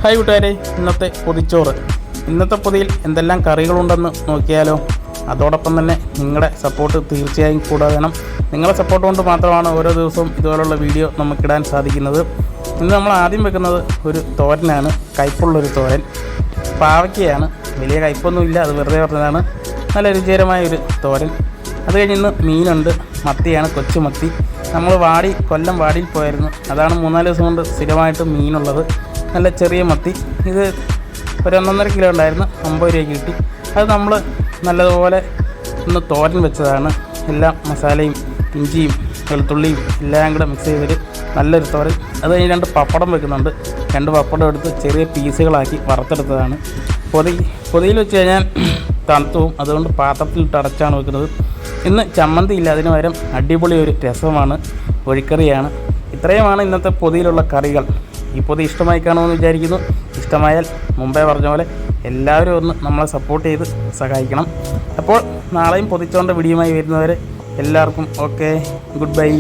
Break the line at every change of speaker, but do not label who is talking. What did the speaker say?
Hi കൂട്ടുകാരെ, ഇന്നത്തെ പൊതിച്ചോറ്. ഇന്നത്തെ പൊതിയിൽ എന്തെല്ലാം കറികളുണ്ടെന്ന് നോക്കിയാലോ. അതോടൊപ്പം തന്നെ നിങ്ങളുടെ സപ്പോർട്ട് തീർച്ചയായും കൂടെ വേണം. നിങ്ങളുടെ സപ്പോർട്ട് കൊണ്ട് മാത്രമാണ് ഓരോ ദിവസവും ഇതുപോലുള്ള വീഡിയോ നമുക്കിടാൻ സാധിക്കുന്നത്. ഇന്ന് നമ്മൾ ആദ്യം വെക്കുന്നത് ഒരു തോരനാണ്. കയ്പുള്ളൊരു തോരൻ. പാവയ്ക്കയാണ്. വലിയ കയ്പൊന്നുമില്ല, അത് വെറുതെ പറഞ്ഞതാണ്. നല്ല രുചികരമായ ഒരു തോരൻ. അത് കഴിഞ്ഞ് ഇന്ന് മീനുണ്ട്. മത്തിയാണ്, കൊച്ചുമത്തി. നമ്മൾ കൊല്ലം വാടിയിൽ പോയായിരുന്നു. അതാണ് 3-4 ദിവസം കൊണ്ട് സ്ഥിരമായിട്ട് മീനുള്ളത്. നല്ല ചെറിയ മത്തി. ഇത് ഒരു 1.5 കിലോ ഉണ്ടായിരുന്നു, 50 രൂപയ്ക്ക് കിട്ടി. അത് നമ്മൾ നല്ലതുപോലെ ഒന്ന് തോരൻ വെച്ചതാണ്. എല്ലാം മസാലയും ഇഞ്ചിയും വെളുത്തുള്ളിയും എല്ലാം കൂടെ മിക്സ് ചെയ്തൊരു നല്ലൊരു തോരൻ. അത് കഴിഞ്ഞ് 2 പപ്പടം വെക്കുന്നുണ്ട്. 2 പപ്പടം എടുത്ത് ചെറിയ പീസുകളാക്കി വറുത്തെടുത്തതാണ്. പൊതിയിൽ വെച്ച് കഴിഞ്ഞാൽ തണുത്തും, അതുകൊണ്ട് പാത്രത്തിലിട്ട് അടച്ചാണ് വെക്കുന്നത്. ഇന്ന് ചമ്മന്തി ഇല്ല, അതിന് പകരം അടിപൊളി ഒരു രസമാണ്, ഒഴിക്കറിയാണ്. ഇത്രയുമാണ് ഇന്നത്തെ പൊതിയിലുള്ള കറികൾ. ഈ പൊതി ഇഷ്ടമായി കാണുമെന്ന് വിചാരിക്കുന്നു. ഇഷ്ടമായാൽ മുമ്പേ പറഞ്ഞ പോലെ എല്ലാവരും ഒന്ന് നമ്മളെ സപ്പോർട്ട് ചെയ്ത് സഹായിക്കണം. അപ്പോൾ നാളെയും പൊതിച്ചോണ്ട വീഡിയോയുമായി വരുന്നവരെ എല്ലാവർക്കും ഓക്കെ, ഗുഡ് ബൈ.